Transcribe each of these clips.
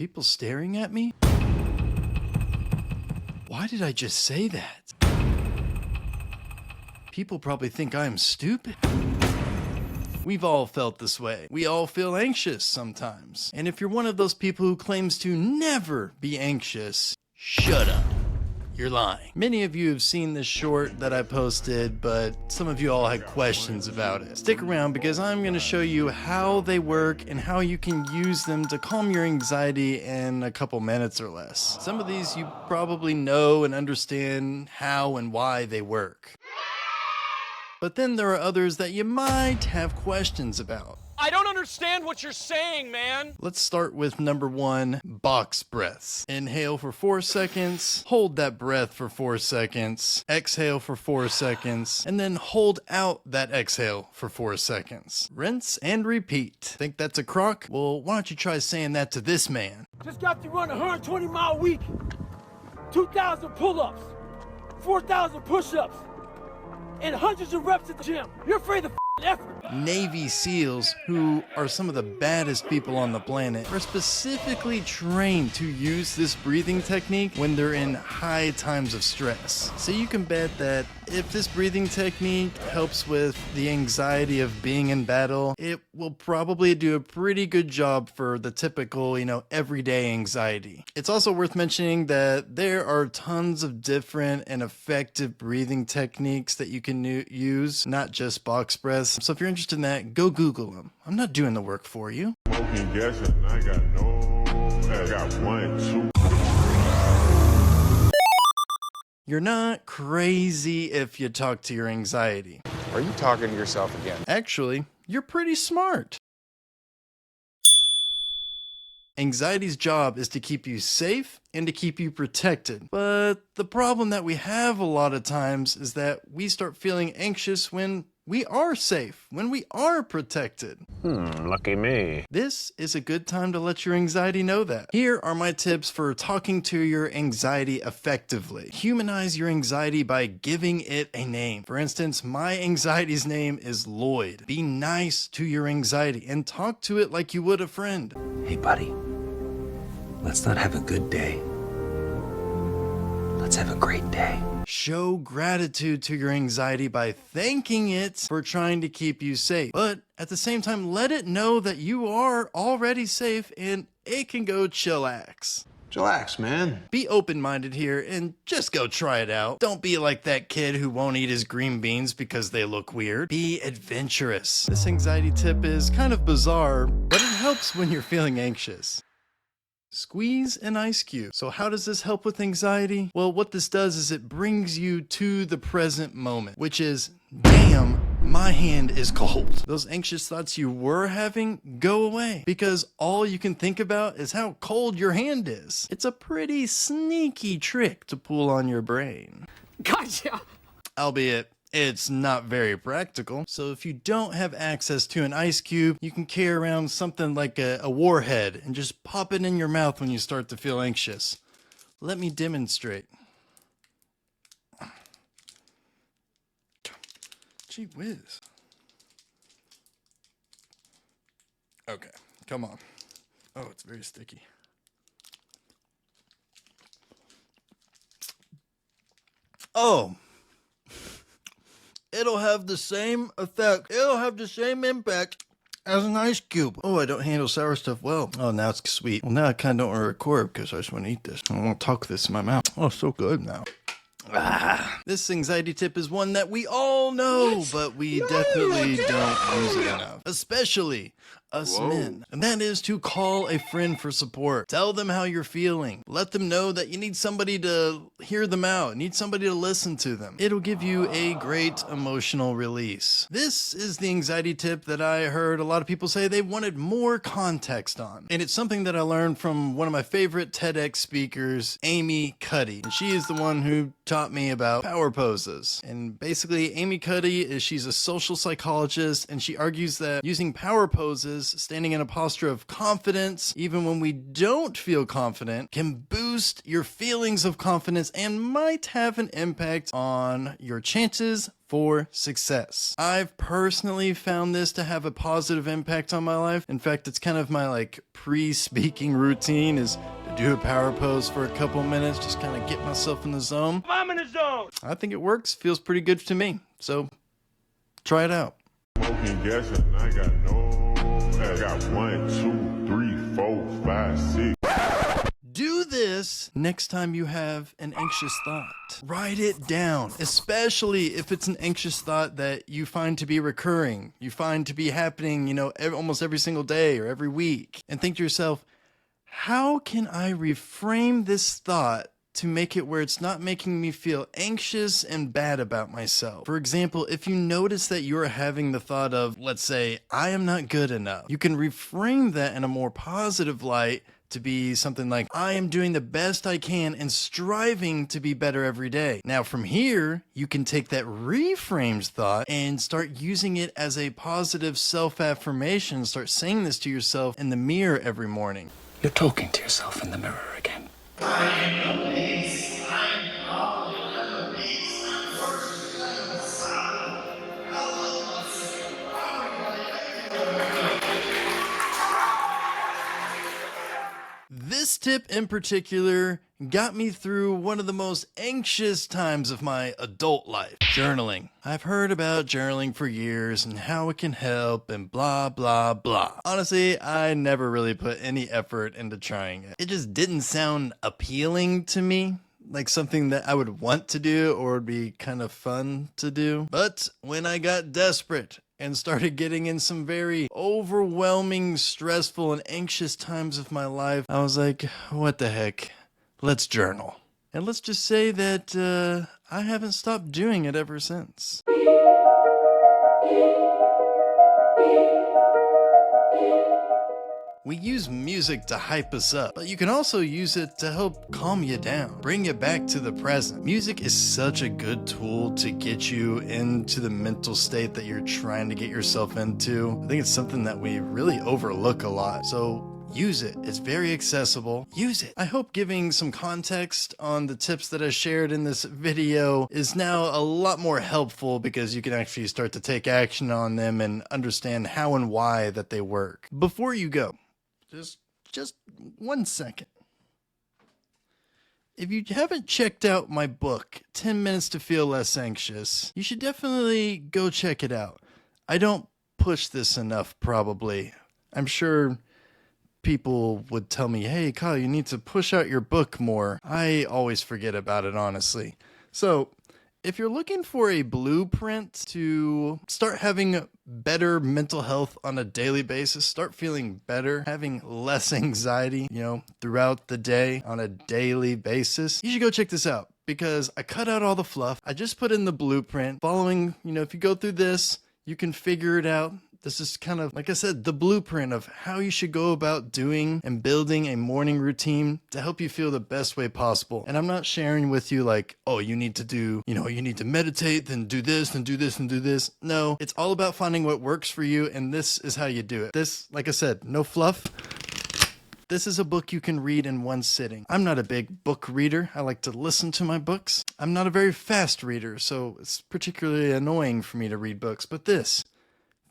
people staring at me? Why did I just say that? People probably think I'm stupid. We've all felt this way. We all feel anxious sometimes. And if you're one of those people who claims to never be anxious, shut up. You're lying. Many of you have seen this short that I posted, but some of you all had questions about it. Stick around because I'm going to show you how they work and how you can use them to calm your anxiety in a couple minutes or less. Some of these you probably know and understand how and why they work. But then there are others that you might have questions about. I don't understand what you're saying, man. Let's start with number 1, box breaths. Inhale for 4 seconds, hold that breath for 4 seconds, exhale for 4 seconds, and then hold out that exhale for 4 seconds. Rinse and repeat. Think that's a crock? Well, why don't you try saying that to this man? Just got to run a 120-mile week, 2,000 pull-ups, 4,000 push-ups, and hundreds of reps at the gym. You're afraid of effort. Navy SEALs, who are some of the baddest people on the planet, are specifically trained to use this breathing technique when they're in high times of stress. So you can bet that if this breathing technique helps with the anxiety of being in battle, it will probably do a pretty good job for the typical, everyday anxiety. It's also worth mentioning that there are tons of different and effective breathing techniques that you can use, not just box breaths. So if you're interested in that, go Google them. I'm not doing the work for you. Smoking gas and I got 1, 2. You're not crazy if you talk to your anxiety. Are you talking to yourself again? Actually, you're pretty smart. Anxiety's job is to keep you safe and to keep you protected. But the problem that we have a lot of times is that we start feeling anxious when we are safe, when we are protected. Lucky me. This is a good time to let your anxiety know that. Here are my tips for talking to your anxiety effectively. Humanize your anxiety by giving it a name. For instance, my anxiety's name is Lloyd. Be nice to your anxiety and talk to it like you would a friend. Hey, buddy, let's not have a good day. Let's have a great day. Show gratitude to your anxiety by thanking it for trying to keep you safe. But at the same time, let it know that you are already safe and it can go chillax. Chillax, man. Be open-minded here and just go try it out. Don't be like that kid who won't eat his green beans because they look weird. Be adventurous. This anxiety tip is kind of bizarre, but it helps when you're feeling anxious. Squeeze an ice cube. So how does this help with anxiety? Well, what this does is it brings you to the present moment, which is, damn, my hand is cold. Those anxious thoughts you were having go away because all you can think about is how cold your hand is. It's a pretty sneaky trick to pull on your brain. Gotcha. Albeit, it's not very practical. So if you don't have access to an ice cube, you can carry around something like a warhead and just pop it in your mouth when you start to feel anxious. Let me demonstrate. Gee whiz. Okay, come on. Oh, it's very sticky. Oh. It'll have the same effect. It'll have the same impact as an ice cube. Oh, I don't handle sour stuff well. Oh, now it's sweet. Well, now I kind of don't want to record because I just want to eat this. I want to talk this in my mouth. Oh, it's so good now. This anxiety tip is one that we all know, but we definitely don't use it enough. Especially us men. And that is to call a friend for support. Tell them how you're feeling. Let them know that you need somebody to hear them out. Need somebody to listen to them. It'll give you a great emotional release. This is the anxiety tip that I heard a lot of people say they wanted more context on. And it's something that I learned from one of my favorite TEDx speakers, Amy Cuddy. And she is the one who taught me about power poses. And basically, Amy Cuddy she's a social psychologist, and she argues that using power poses, standing in a posture of confidence, even when we don't feel confident, can boost boost your feelings of confidence and might have an impact on your chances for success. I've personally found this to have a positive impact on my life. In fact, it's kind of my like pre-speaking routine is to do a power pose for a couple minutes, just kind of get myself in the zone. I'm in the zone. I think it works, feels pretty good to me. So try it out. Smoking gas and I got I got 1, 2, 3, 4, 5, 6. Do this next time you have an anxious thought. Write it down, especially if it's an anxious thought that you find to be recurring, you find to be happening, almost every single day or every week. And think to yourself, how can I reframe this thought to make it where it's not making me feel anxious and bad about myself? For example, if you notice that you're having the thought of, let's say, I am not good enough, you can reframe that in a more positive light to be something like, I am doing the best I can and striving to be better every day. Now from here, you can take that reframed thought and start using it as a positive self-affirmation. Start saying this to yourself in the mirror every morning. You're talking to yourself in the mirror again. This tip in particular got me through one of the most anxious times of my adult life, journaling. I've heard about journaling for years and how it can help and blah, blah, blah. Honestly, I never really put any effort into trying it. It just didn't sound appealing to me, like something that I would want to do or would be kind of fun to do. But when I got desperate and started getting in some very overwhelming, stressful, and anxious times of my life, I was like, what the heck? Let's journal. And let's just say that I haven't stopped doing it ever since. We use music to hype us up, but you can also use it to help calm you down, bring you back to the present. Music is such a good tool to get you into the mental state that you're trying to get yourself into. I think it's something that we really overlook a lot. So use it. It's very accessible. Use it. I hope giving some context on the tips that I shared in this video is now a lot more helpful because you can actually start to take action on them and understand how and why that they work. Before you go, just 1 second. If you haven't checked out my book, 10 Minutes to Feel Less Anxious, you should definitely go check it out. I don't push this enough, probably. I'm sure people would tell me, hey, Kyle, you need to push out your book more. I always forget about it, honestly. So if you're looking for a blueprint to start having better mental health on a daily basis, start feeling better, having less anxiety, throughout the day on a daily basis, you should go check this out because I cut out all the fluff. I just put in the blueprint. Following, if you go through this, you can figure it out. This is kind of, like I said, the blueprint of how you should go about doing and building a morning routine to help you feel the best way possible. And I'm not sharing with you like, oh, you need to do, you need to meditate, then do this, then do this, and do this. No, it's all about finding what works for you. And this is how you do it. This, like I said, no fluff. This is a book you can read in one sitting. I'm not a big book reader. I like to listen to my books. I'm not a very fast reader, so it's particularly annoying for me to read books. But this,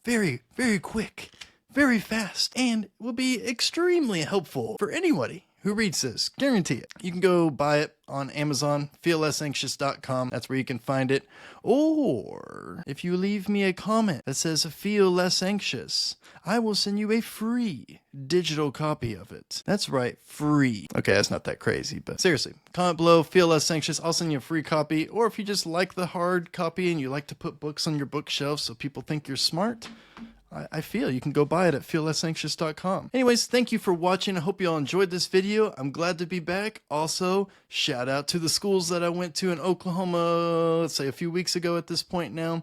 very, very quick, very fast, and will be extremely helpful for anybody who reads this. Guarantee it. You can go buy it on Amazon, feellessanxious.com. That's where you can find it. Or if you leave me a comment that says feel less anxious, I will send you a free digital copy of it. That's right, free. Okay, that's not that crazy, but seriously, comment below, feel less anxious. I'll send you a free copy. Or if you just like the hard copy and you like to put books on your bookshelf so people think you're smart, I feel you can go buy it at feellessanxious.com. Anyways, thank you for watching. I hope you all enjoyed this video. I'm glad to be back. Also, shout out to the schools that I went to in Oklahoma, let's say a few weeks ago at this point now.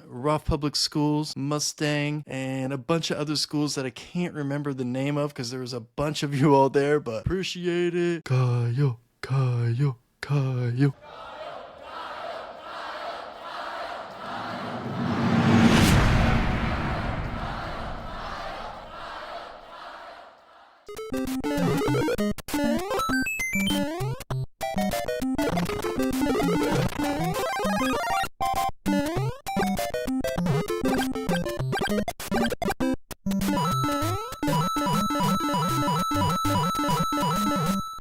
Roth Public Schools, Mustang, and a bunch of other schools that I can't remember the name of because there was a bunch of you all there, but appreciate it. Kayo, Kayo, Kayo.